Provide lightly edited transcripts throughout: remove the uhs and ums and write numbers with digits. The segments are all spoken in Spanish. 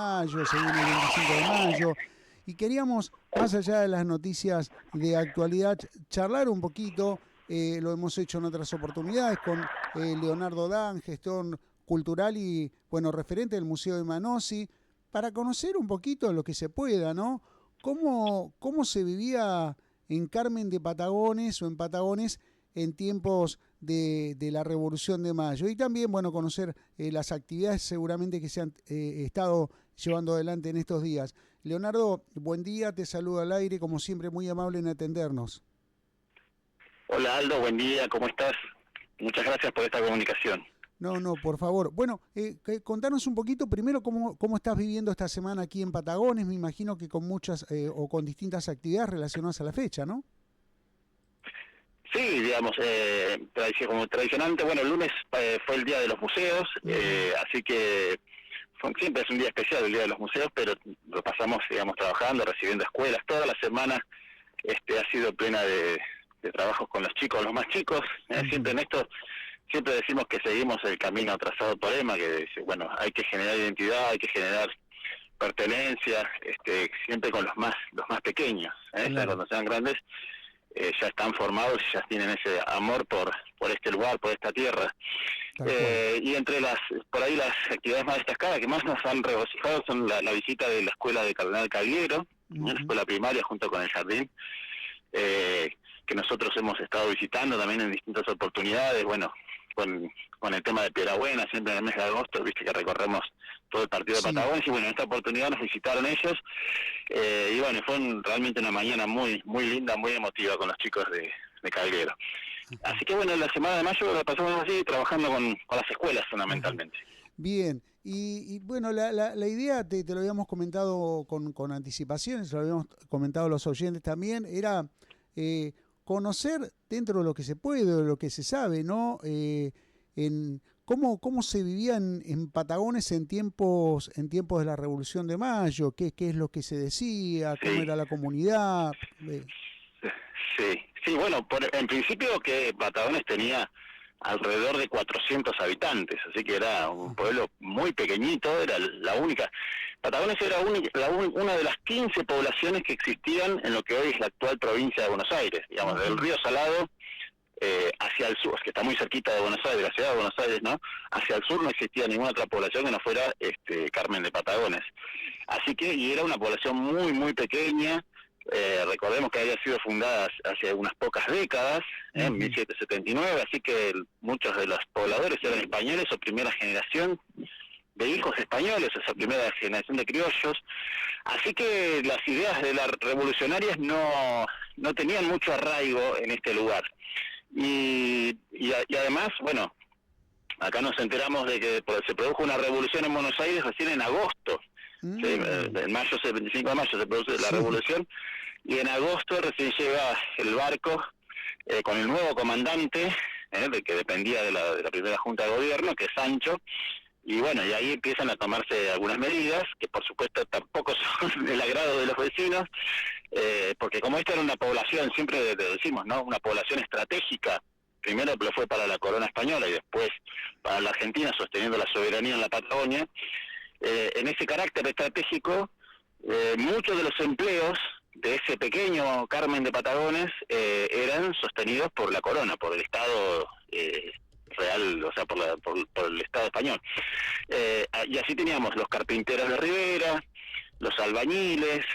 mayo, se viene el 25 de mayo, y queríamos, más allá de las noticias de actualidad, charlar un poquito, lo hemos hecho en otras oportunidades, con Leonardo Dan, gestor cultural y, bueno, referente del Museo de Manosi, para conocer un poquito lo que se pueda, ¿no? ¿Cómo se vivía en Carmen de Patagones o en Patagones en tiempos de la Revolución de Mayo? Y también, bueno, conocer las actividades seguramente que se han estado llevando adelante en estos días. Leonardo, buen día, te saludo al aire, como siempre, muy amable en atendernos. Hola Aldo, buen día, ¿cómo estás? Muchas gracias por esta comunicación. No, no, por favor. Bueno, contanos un poquito primero cómo estás viviendo esta semana aquí en Patagones. Me imagino que con muchas o con distintas actividades relacionadas a la fecha, ¿no? Sí, digamos, como tradicionalmente, bueno, el lunes fue el Día de los Museos, Ujú. así que siempre es un día especial el Día de los Museos, pero lo pasamos, digamos, trabajando, recibiendo escuelas. Toda la semana ha sido plena de trabajos con los chicos, los más chicos. Siempre Ujú. en esto, siempre decimos que seguimos el camino trazado por EMA, que dice, bueno, hay que generar identidad, hay que generar pertenencia, siempre con los más pequeños, ya Claro, cuando sean grandes ya están formados y ya tienen ese amor por este lugar, por esta tierra. tal cual. Y entre por ahí las actividades más destacadas que más nos han regocijado son la visita de la escuela de Cardenal Cagliero, la Ujú. escuela primaria junto con el jardín, eh, que nosotros hemos estado visitando también en distintas oportunidades, bueno, con el tema de Piedrabuena, siempre en el mes de agosto, viste que recorremos todo el partido de Sí, Patagones, y bueno, en esta oportunidad nos visitaron ellos, y bueno, fue realmente una mañana muy muy linda, muy emotiva con los chicos de Calguero. Así que bueno, la semana de mayo la pasamos así, trabajando con las escuelas ajá. fundamentalmente. Bien, bueno, la idea, te lo habíamos comentado con anticipaciones, lo habíamos comentado a los oyentes también, era conocer dentro de lo que se puede, de lo que se sabe, ¿no? En cómo se vivía en Patagones en tiempos de la Revolución de Mayo, qué es lo que se decía, cómo Sí, era la comunidad. sí, bueno, en principio que Patagones tenía alrededor de 400 habitantes, así que era un Ajá. pueblo muy pequeñito, era la única. Patagones era una de las 15 poblaciones que existían en lo que hoy es la actual provincia de Buenos Aires, digamos, del Ujú. río Salado hacia el sur, que está muy cerquita de Buenos Aires, la ciudad de Buenos Aires, ¿no? Hacia el sur no existía ninguna otra población que no fuera Carmen de Patagones. Así que, y era una población muy, muy pequeña. Recordemos que había sido fundada hace unas pocas décadas, en Ujú. 1779, así que muchos de los pobladores eran españoles o primera generación de hijos españoles, esa primera generación de criollos. Así que las ideas de las revolucionarias no tenían mucho arraigo en este lugar. Y además, bueno, acá nos enteramos de que se produjo una revolución en Buenos Aires recién en agosto. ¿Sí? Mm. En mayo, el 25 de mayo se produce la Sí. revolución, y en agosto recién llega el barco con el nuevo comandante, que dependía de la primera junta de gobierno, que es Sancho. Y bueno, y ahí empiezan a tomarse algunas medidas que por supuesto tampoco son del agrado de los vecinos, porque como esta era una población, siempre decimos, ¿no? Una población estratégica, primero lo fue para la corona española y después para la Argentina, sosteniendo la soberanía en la Patagonia. En ese carácter estratégico, muchos de los empleos de ese pequeño Carmen de Patagones eran sostenidos por la corona, por el Estado real, o sea, por el Estado español. Y así teníamos los carpinteros de Rivera, los albañiles,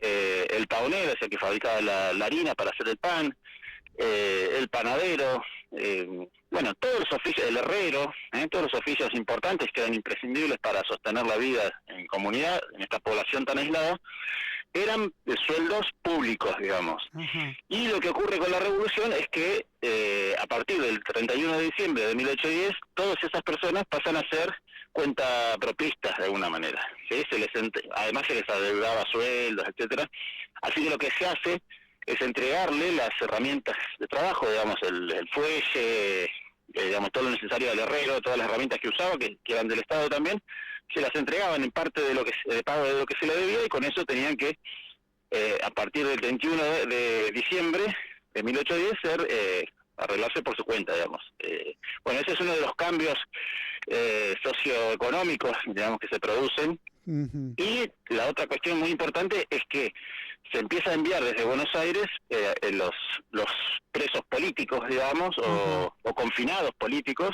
el paonero, ese que fabricaba la harina para hacer el pan, el panadero, bueno, todos los oficios, el herrero, todos los oficios importantes que eran imprescindibles para sostener la vida en comunidad, en esta población tan aislada, eran de sueldos públicos, digamos. Ajá. Y lo que ocurre con la revolución es que a partir del 31 de diciembre de 1810, todas esas personas pasan a ser cuentapropistas de alguna manera. ¿Sí? Además se les adeudaba sueldos, etcétera. Así que lo que se hace es entregarle las herramientas de trabajo, digamos, el fuelle, digamos, todo lo necesario del herrero, todas las herramientas que usaba, que eran del Estado también, se las entregaban en parte de pago de lo que se le debía, y con eso tenían que a partir del 21 de diciembre de 1810 arreglarse por su cuenta, digamos. Bueno, ese es uno de los cambios socioeconómicos, digamos, que se producen Ujú. Y la otra cuestión muy importante es que se empieza a enviar desde Buenos Aires los presos políticos, digamos, Ajá. o confinados políticos,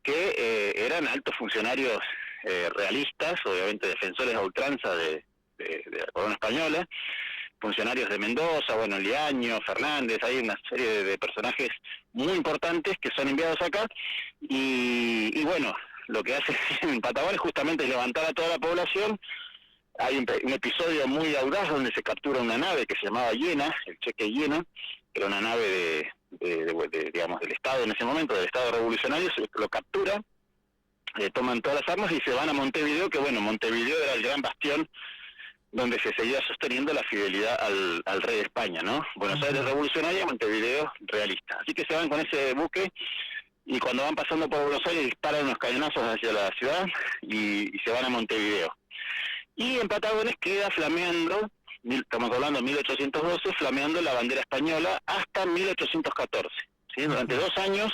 que eran altos funcionarios realistas, obviamente defensores a ultranza de la corona española, funcionarios de Mendoza, bueno, Liaño, Fernández, hay una serie de personajes muy importantes que son enviados acá, y bueno, lo que hace en Patagones justamente es levantar a toda la población. Hay un episodio muy audaz donde se captura una nave que se llamaba Hiena, el cheque Hiena, que era una nave digamos, del Estado en ese momento, del Estado revolucionario, se lo captura, toman todas las armas y se van a Montevideo, que bueno, Montevideo era el gran bastión donde se seguía sosteniendo la fidelidad al rey de España, ¿no? Buenos Ajá. Aires revolucionaria, Montevideo realista. Así que se van con ese buque y cuando van pasando por Buenos Aires disparan unos cañonazos hacia la ciudad y se van a Montevideo. Y en Patagones queda flameando, estamos hablando de 1812, flameando la bandera española hasta 1814. ¿Sí? Durante Ajá. 2 años,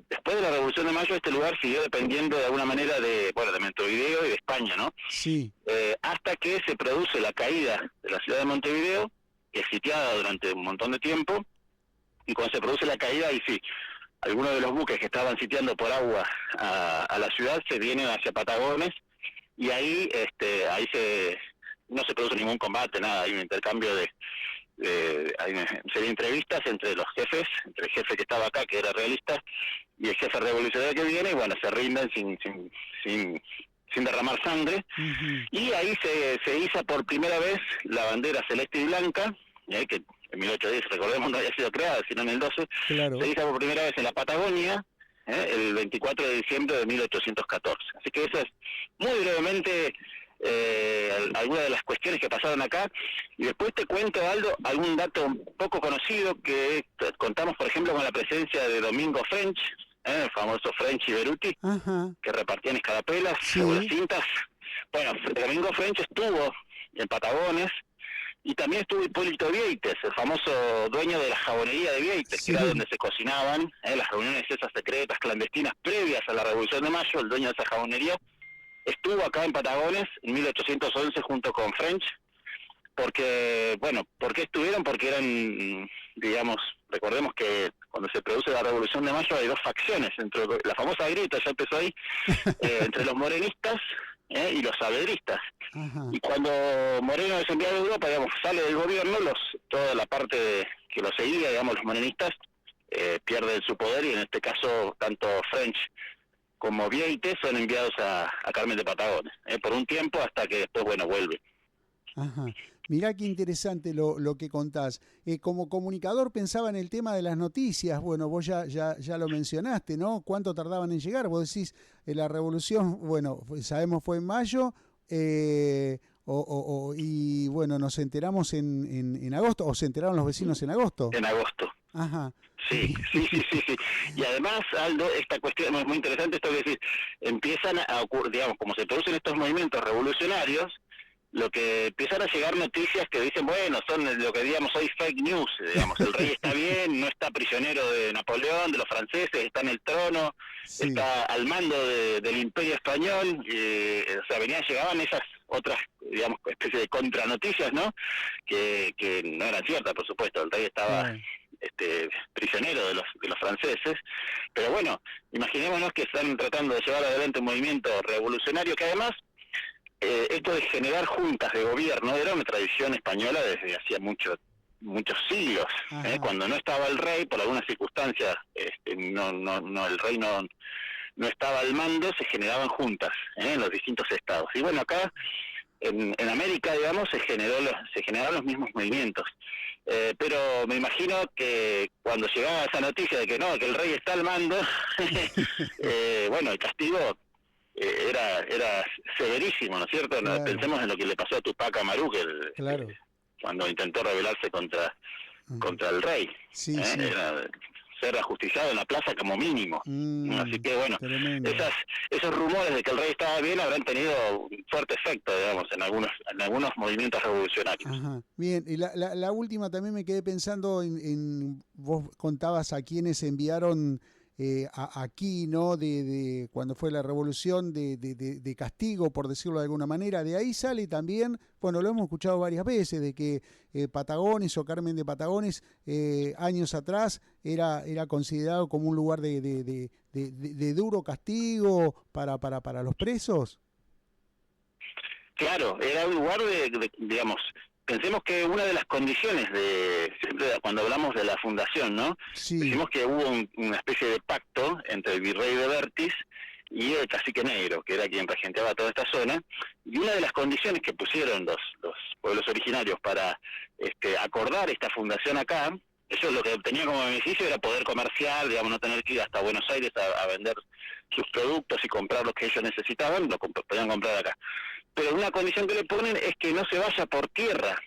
después de la Revolución de Mayo, este lugar siguió dependiendo de alguna manera de Montevideo y de España, ¿no? Sí. Hasta que se produce la caída de la ciudad de Montevideo, que es sitiada durante un montón de tiempo, y cuando se produce la caída, y sí, algunos de los buques que estaban sitiando por agua a la ciudad se vienen hacia Patagones, y ahí no se produce ningún combate, nada, hay un intercambio hay una serie de entrevistas entre los jefes, entre el jefe que estaba acá, que era realista, y el jefe revolucionario que viene, y bueno, se rinden sin derramar sangre, Ujú. y ahí se iza por primera vez la bandera celeste y blanca, que en 1810, recordemos, no había sido creada, sino en el 12, se Claro. iza por primera vez en la Patagonia, el 24 de diciembre de 1814. Así que eso es muy brevemente algunas de las cuestiones que pasaron acá. Y después te cuento, Aldo, algún dato poco conocido que contamos, por ejemplo, con la presencia de Domingo French, el famoso French y Beruti, Ajá. que repartían escarapelas o las Sí. cintas. Bueno, Domingo French estuvo en Patagones, y también estuvo Hipólito Vieites, el famoso dueño de la jabonería de Vieites, que era Sí. donde se cocinaban las reuniones esas secretas, clandestinas, previas a la Revolución de Mayo. El dueño de esa jabonería estuvo acá en Patagones en 1811 junto con French, porque, bueno, ¿por qué estuvieron? Porque eran, digamos, recordemos que cuando se produce la Revolución de Mayo hay dos facciones, la famosa grieta ya empezó ahí, entre los morenistas y los saavedristas. Ajá. Y cuando Moreno es enviado a Europa, digamos, sale del gobierno, toda la parte que lo seguía, digamos, los morenistas, pierden su poder, y en este caso tanto French como Vieites son enviados a Carmen de Patagones, por un tiempo hasta que después, bueno, vuelve. Ajá. Mirá qué interesante lo que contás. Como comunicador pensaba en el tema de las noticias. Bueno, vos ya lo mencionaste, ¿no? ¿Cuánto tardaban en llegar? Vos decís, la revolución, bueno, sabemos fue en mayo, y bueno, nos enteramos en agosto, o se enteraron los vecinos en agosto. En agosto. Ajá. Sí, sí, sí, sí, sí. Y además, Aldo, esta cuestión es muy interesante, esto que decir, empiezan a ocurrir, digamos, como se producen estos movimientos revolucionarios, lo que empiezan a llegar noticias que dicen, bueno, son lo que digamos hoy fake news, digamos, el rey está bien, no está prisionero de Napoleón, de los franceses, está en el trono, Sí. está al mando del Imperio Español, o sea, llegaban esas otras, digamos, especie de contranoticias, ¿no? Que no eran ciertas, por supuesto, el rey estaba Claro. prisionero de los franceses, pero bueno, imaginémonos que están tratando de llevar adelante un movimiento revolucionario que además esto de generar juntas de gobierno era una tradición española desde hacía muchos siglos. Ajá. Cuando no estaba el rey, por alguna circunstancia, el rey no estaba al mando, se generaban juntas en los distintos estados. Y bueno, acá en América, digamos, se generaron los mismos movimientos. Pero me imagino que cuando llegaba esa noticia de que no, que el rey está al mando, bueno, el castigo era severísimo, ¿no es cierto? Claro. Pensemos en lo que le pasó a Tupac Amaru, que Claro. cuando intentó rebelarse Ajá. contra el rey. Sí, sí. Era ser ajusticiado en la plaza como mínimo. Así que bueno, Tremendo. esos rumores de que el rey estaba bien habrán tenido un fuerte efecto, digamos, en algunos movimientos revolucionarios. Ajá. Bien, y la última también me quedé pensando vos contabas a quienes enviaron aquí, ¿no? De cuando fue la revolución de castigo, por decirlo de alguna manera. De ahí sale también, bueno, lo hemos escuchado varias veces, de que Patagones o Carmen de Patagones años atrás era considerado como un lugar de duro castigo para los presos. Claro, era un lugar digamos, pensemos que una de las condiciones siempre cuando hablamos de la fundación, ¿no? Sí. Decimos que hubo una especie de pacto entre el virrey de Vértiz y el cacique negro, que era quien regenteaba toda esta zona, y una de las condiciones que pusieron los pueblos originarios para acordar esta fundación acá, ellos lo que tenían como beneficio era poder comerciar, digamos, no tener que ir hasta Buenos Aires a vender sus productos y comprar los que ellos necesitaban, lo podían comprar acá. Pero una condición que le ponen es que no se vaya por tierra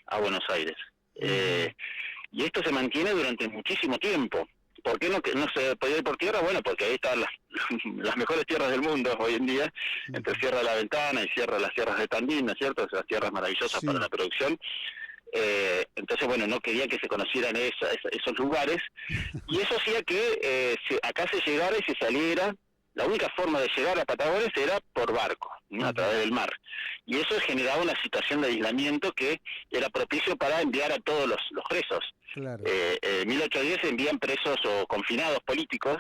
a Buenos Aires. Uh-huh. Y esto se mantiene durante muchísimo tiempo. ¿Por qué no se podía ir por tierra? Bueno, porque ahí están las mejores tierras del mundo hoy en día, entre Sierra de la Ventana y las sierras de Tandil, ¿no es cierto? Esas tierras maravillosas para Sí. la producción. Entonces, bueno, no quería que se conocieran esos lugares, y eso hacía que acá se llegara y se saliera. La única forma de llegar a Patagones era por barco, ¿no? A través del mar. Y eso generaba una situación de aislamiento que era propicio para enviar a todos los presos. Claro. En 1810 se envían presos o confinados políticos,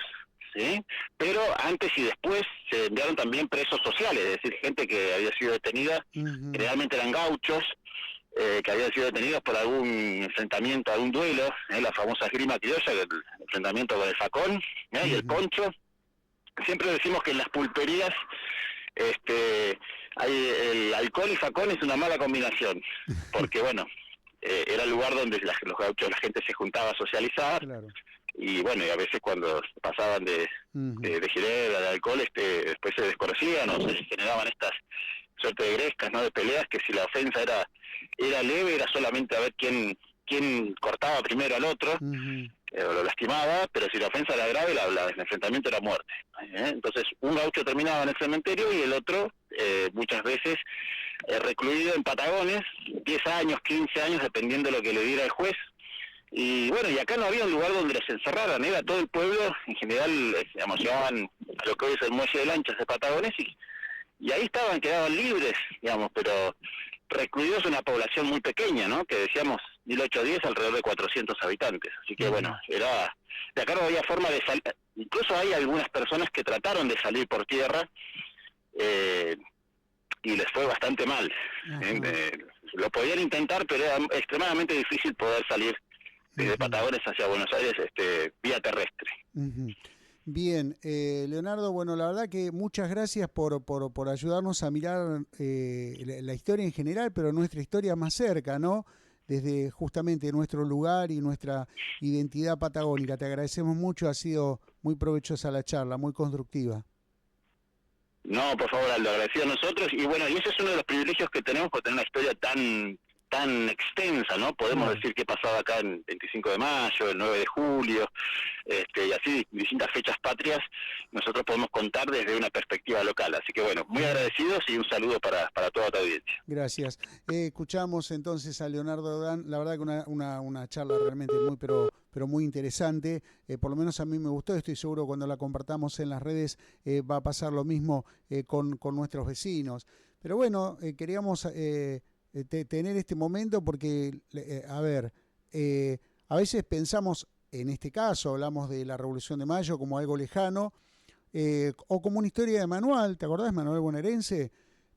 ¿sí? Pero antes y después se enviaron también presos sociales, es decir, gente que había sido detenida, Uh-huh. generalmente eran gauchos, que habían sido detenidos por algún enfrentamiento, algún duelo, la famosa esgrima criolla, el enfrentamiento con el facón y el poncho. Siempre decimos que en las pulperías hay el alcohol y facón es una mala combinación, porque bueno, era el lugar donde los gauchos, la gente se juntaba a socializar, Claro. y bueno, y a veces cuando pasaban de ginebra, de alcohol, después se desconocían o se generaban estas suerte de grescas, ¿no? De peleas, que si la ofensa era leve, era solamente a ver quién cortaba primero al otro, Uh-huh. o lo lastimaba, pero si la ofensa era grave, el enfrentamiento era muerte. Entonces, un gaucho terminaba en el cementerio y el otro, muchas veces, recluido en Patagones, 10 años, 15 años, dependiendo de lo que le diera el juez. Y bueno, y acá no había un lugar donde los encerraran, era todo el pueblo, en general, digamos, llegaban a lo que hoy es el muelle de lanchas de Patagones, y ahí quedaban libres, digamos, pero recluidos una población muy pequeña, ¿no? Que decíamos 1810 alrededor de 400 habitantes. Así que bueno, de acá no había forma de salir. Incluso hay algunas personas que trataron de salir por tierra y les fue bastante mal. Lo podían intentar, pero era extremadamente difícil poder salir desde Patagones hacia Buenos Aires vía terrestre. Uh-huh. Bien, Leonardo, bueno, la verdad que muchas gracias por ayudarnos a mirar la historia en general, pero nuestra historia más cerca, ¿no? Desde justamente nuestro lugar y nuestra identidad patagónica. Te agradecemos mucho, ha sido muy provechosa la charla, muy constructiva. No, por favor, Aldo, agradecido a nosotros. Y bueno, y ese es uno de los privilegios que tenemos por tener una historia tan extensa, ¿no? Podemos decir qué pasaba acá en 25 de mayo, el 9 de julio, y así distintas fechas patrias, nosotros podemos contar desde una perspectiva local. Así que bueno, muy agradecidos y un saludo para toda tu audiencia. Gracias. Escuchamos entonces a Leonardo Dan, la verdad que una charla realmente muy, pero muy interesante, por lo menos a mí me gustó, estoy seguro cuando la compartamos en las redes va a pasar lo mismo con nuestros vecinos. Pero bueno, queríamos tener este momento porque, a ver, a veces pensamos, en este caso hablamos de la Revolución de Mayo como algo lejano, o como una historia de Manuel, ¿te acordás, Manuel Bonaerense?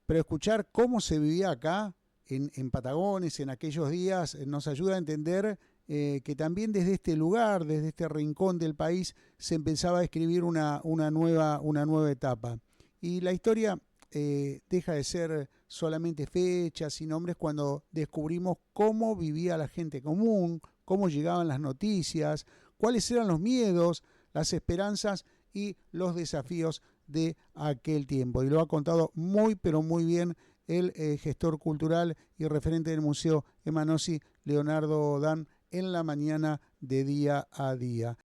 Pero escuchar cómo se vivía acá, en Patagones, en aquellos días, nos ayuda a entender que también desde este lugar, desde este rincón del país, se empezaba a escribir una nueva etapa. Y la historia deja de ser solamente fechas y nombres cuando descubrimos cómo vivía la gente común, cómo llegaban las noticias, cuáles eran los miedos, las esperanzas y los desafíos de aquel tiempo. Y lo ha contado muy, pero muy bien el gestor cultural y referente del Museo Emanossi, Leonardo Dan, en la mañana de Día a Día.